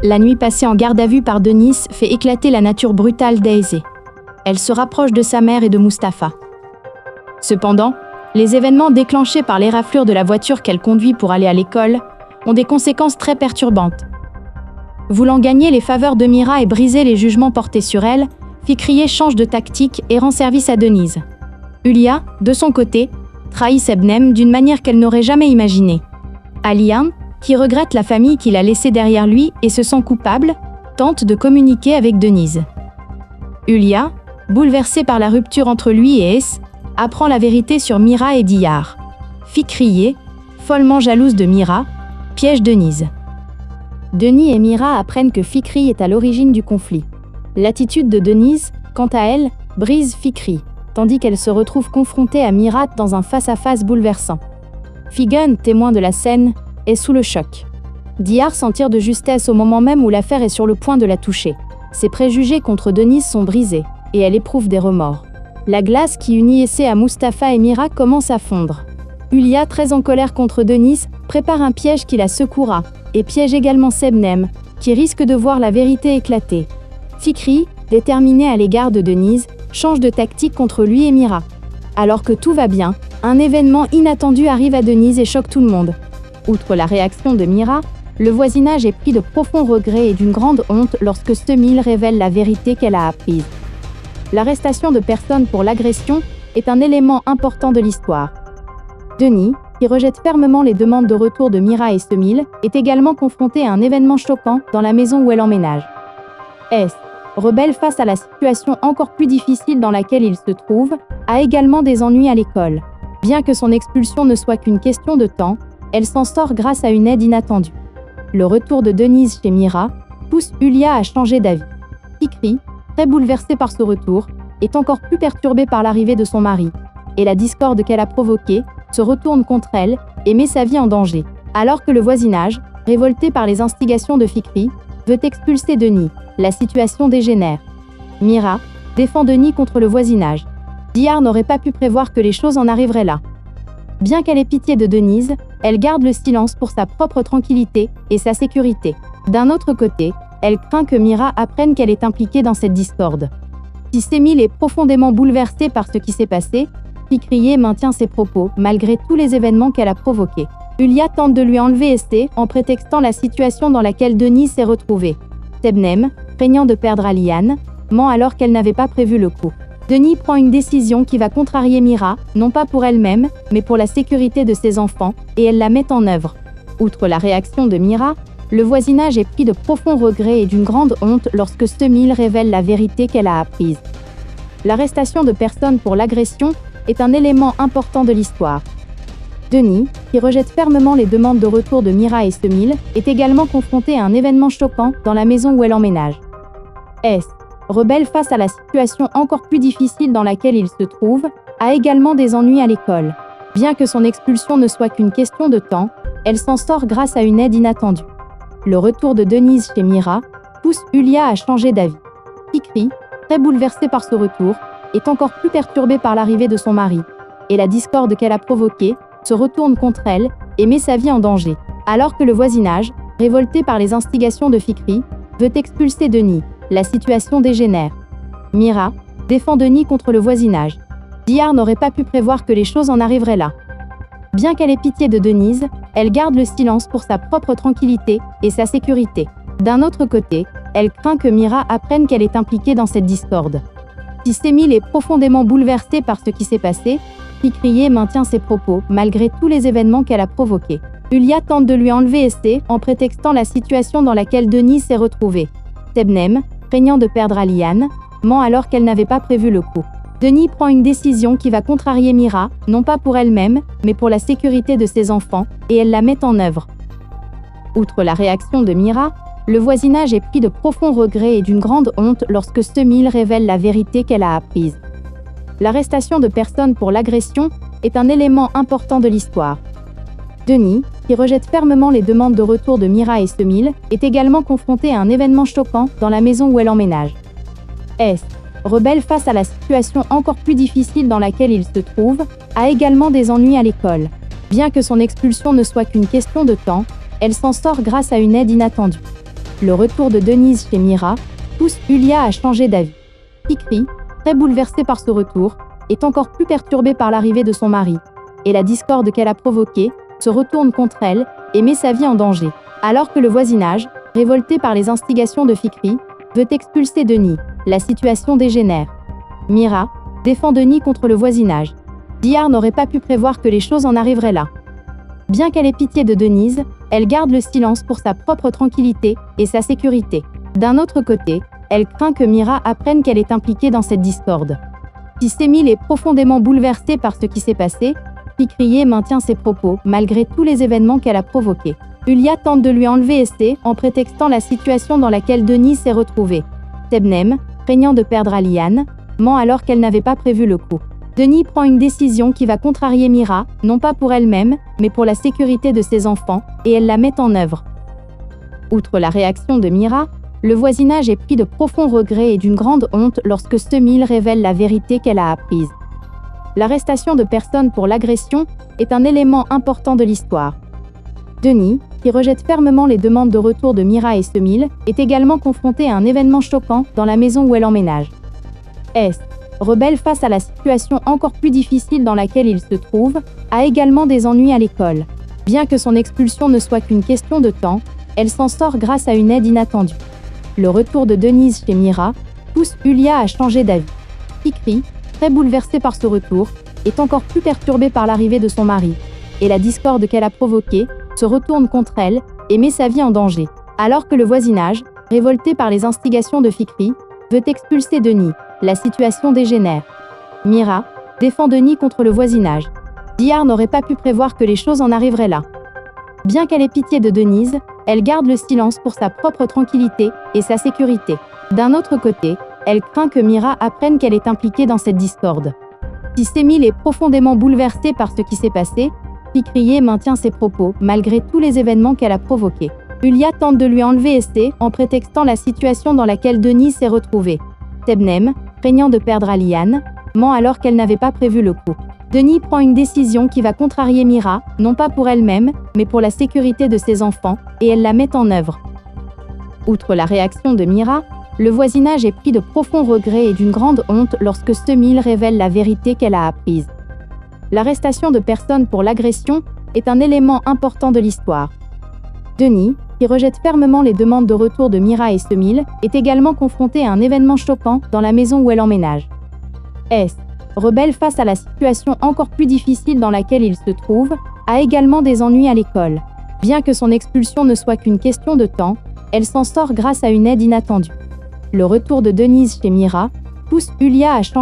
La nuit passée en garde à vue par Denise fait éclater la nature brutale d'Aizé. Elle se rapproche de sa mère et de Mustapha. Cependant, les événements déclenchés par l'éraflure de la voiture qu'elle conduit pour aller à l'école ont des conséquences très perturbantes. Voulant gagner les faveurs de Mira et briser les jugements portés sur elle, Fikriye change de tactique et rend service à Denise. Hulia, de son côté, trahit Sebnem d'une manière qu'elle n'aurait jamais imaginée. Alian, qui regrette la famille qu'il a laissée derrière lui et se sent coupable, tente de communiquer avec Denise. Hulia, bouleversée par la rupture entre lui et Es, apprend la vérité sur Mira et Diyar. Fikriye, follement jalouse de Mira, piège Denise. Denis et Mira apprennent que Fikri est à l'origine du conflit. L'attitude de Denise, quant à elle, brise Fikri, tandis qu'elle se retrouve confrontée à Mira dans un face-à-face bouleversant. Figen, témoin de la scène, est sous le choc. Diyar s'en tire de justesse au moment même où l'affaire est sur le point de la toucher. Ses préjugés contre Denise sont brisés, et elle éprouve des remords. La glace qui unit Essé à Mustapha et Mira commence à fondre. Hulia, très en colère contre Denise, prépare un piège qui la secouera, et piège également Sebnem, qui risque de voir la vérité éclater. Fikri, déterminé à l'égard de Denise, change de tactique contre lui et Mira. Alors que tout va bien, un événement inattendu arrive à Denise et choque tout le monde. Outre la réaction de Mira, le voisinage est pris de profonds regrets et d'une grande honte lorsque Semil révèle la vérité qu'elle a apprise. L'arrestation de personnes pour l'agression est un élément important de l'histoire. Denis, qui rejette fermement les demandes de retour de Mira et Semil, est également confronté à un événement choquant dans la maison où elle emménage. Es, rebelle face à la situation encore plus difficile dans laquelle il se trouve, a également des ennuis à l'école. Bien que son expulsion ne soit qu'une question de temps, elle s'en sort grâce à une aide inattendue. Le retour de Denise chez Mira pousse Hulia à changer d'avis. Fikri, très bouleversée par ce retour, est encore plus perturbée par l'arrivée de son mari, et la discorde qu'elle a provoquée se retourne contre elle et met sa vie en danger. Alors que le voisinage, révolté par les instigations de Fikri, veut expulser Denis, la situation dégénère. Mira défend Denis contre le voisinage. Diyar n'aurait pas pu prévoir que les choses en arriveraient là. Bien qu'elle ait pitié de Denise, elle garde le silence pour sa propre tranquillité et sa sécurité. D'un autre côté, elle craint que Mira apprenne qu'elle est impliquée dans cette discorde. Si Semil est profondément bouleversée par ce qui s'est passé, Fikriye maintient ses propos malgré tous les événements qu'elle a provoqués. Hulia tente de lui enlever Essé en prétextant la situation dans laquelle Denise s'est retrouvée. Sebnem, craignant de perdre Alian, ment alors qu'elle n'avait pas prévu le coup. Denis prend une décision qui va contrarier Mira, non pas pour elle-même, mais pour la sécurité de ses enfants, et elle la met en œuvre. Outre la réaction de Mira, le voisinage est pris de profonds regrets et d'une grande honte lorsque Semil révèle la vérité qu'elle a apprise. L'arrestation de personnes pour l'agression est un élément important de l'histoire. Denis, qui rejette fermement les demandes de retour de Mira et Semil, est également confronté à un événement choquant dans la maison où elle emménage. Es, rebelle face à la situation encore plus difficile dans laquelle il se trouve, a également des ennuis à l'école. Bien que son expulsion ne soit qu'une question de temps, elle s'en sort grâce à une aide inattendue. Le retour de Denise chez Mira pousse Hulia à changer d'avis. Fikri, très bouleversée par ce retour, est encore plus perturbée par l'arrivée de son mari, et la discorde qu'elle a provoquée se retourne contre elle et met sa vie en danger. Alors que le voisinage, révolté par les instigations de Fikri, veut expulser Denis, la situation dégénère. Mira défend Denis contre le voisinage. Diyar n'aurait pas pu prévoir que les choses en arriveraient là. Bien qu'elle ait pitié de Denise, elle garde le silence pour sa propre tranquillité et sa sécurité. D'un autre côté, elle craint que Mira apprenne qu'elle est impliquée dans cette discorde. Si Semil est profondément bouleversée par ce qui s'est passé, Fikriye maintient ses propos malgré tous les événements qu'elle a provoqués. Hulia tente de lui enlever Essé en prétextant la situation dans laquelle Denis s'est retrouvée. Sebnem, craignant de perdre Alian, ment alors qu'elle n'avait pas prévu le coup. Denis prend une décision qui va contrarier Mira, non pas pour elle-même, mais pour la sécurité de ses enfants, et elle la met en œuvre. Outre la réaction de Mira, le voisinage est pris de profonds regrets et d'une grande honte lorsque Semil révèle la vérité qu'elle a apprise. L'arrestation de personnes pour l'agression est un élément important de l'histoire. Denis, qui rejette fermement les demandes de retour de Mira et Semil, est également confronté à un événement choquant dans la maison où elle emménage. Es, rebelle face à la situation encore plus difficile dans laquelle il se trouve, a également des ennuis à l'école. Bien que son expulsion ne soit qu'une question de temps, elle s'en sort grâce à une aide inattendue. Le retour de Denise chez Mira pousse Yulia à changer d'avis. Fikri, très bouleversée par ce retour, est encore plus perturbée par l'arrivée de son mari, et la discorde qu'elle a provoquée se retourne contre elle et met sa vie en danger. Alors que le voisinage, révolté par les instigations de Fikri, veut expulser Denis, la situation dégénère. Mira défend Denis contre le voisinage. Dihar n'aurait pas pu prévoir que les choses en arriveraient là. Bien qu'elle ait pitié de Denise, elle garde le silence pour sa propre tranquillité et sa sécurité. D'un autre côté, elle craint que Mira apprenne qu'elle est impliquée dans cette discorde. Si Semil est profondément bouleversée par ce qui s'est passé, Fikriye maintient ses propos malgré tous les événements qu'elle a provoqués. Yulia tente de lui enlever Essé en prétextant la situation dans laquelle Denis s'est retrouvé. Sebnem, craignant de perdre Aliane, ment alors qu'elle n'avait pas prévu le coup. Denis prend une décision qui va contrarier Mira, non pas pour elle-même, mais pour la sécurité de ses enfants, et elle la met en œuvre. Outre la réaction de Mira, le voisinage est pris de profonds regrets et d'une grande honte lorsque Semil révèle la vérité qu'elle a apprise. L'arrestation de personnes pour l'agression est un élément important de l'histoire. Denis, qui rejette fermement les demandes de retour de Mira et Semil, est également confronté à un événement choquant dans la maison où elle emménage. S, rebelle face à la situation encore plus difficile dans laquelle il se trouve, a également des ennuis à l'école. Bien que son expulsion ne soit qu'une question de temps, elle s'en sort grâce à une aide inattendue. Le retour de Denise chez Mira pousse Yulia à changer d'avis. Fikri, très bouleversée par ce retour, est encore plus perturbée par l'arrivée de son mari, et la discorde qu'elle a provoquée se retourne contre elle et met sa vie en danger. Alors que le voisinage, révolté par les instigations de Fikri, veut expulser Denis, la situation dégénère. Mira défend Denis contre le voisinage. Dihar n'aurait pas pu prévoir que les choses en arriveraient là. Bien qu'elle ait pitié de Denise, elle garde le silence pour sa propre tranquillité et sa sécurité. D'un autre côté, elle craint que Mira apprenne qu'elle est impliquée dans cette discorde. Si Semil est profondément bouleversée par ce qui s'est passé, Fikriye maintient ses propos malgré tous les événements qu'elle a provoqués. Yulia tente de lui enlever Essé en prétextant la situation dans laquelle Denis s'est retrouvé. Sebnem, craignant de perdre Aliane, ment alors qu'elle n'avait pas prévu le coup. Denis prend une décision qui va contrarier Mira, non pas pour elle-même, mais pour la sécurité de ses enfants, et elle la met en œuvre. Outre la réaction de Mira, le voisinage est pris de profonds regrets et d'une grande honte lorsque Semil révèle la vérité qu'elle a apprise. L'arrestation de personnes pour l'agression est un élément important de l'histoire. Denis, qui rejette fermement les demandes de retour de Mira et Semil, est également confronté à un événement choquant dans la maison où elle emménage. S, rebelle face à la situation encore plus difficile dans laquelle il se trouve, a également des ennuis à l'école. Bien que son expulsion ne soit qu'une question de temps, elle s'en sort grâce à une aide inattendue. Le retour de Denise chez Mira pousse Yulia à changer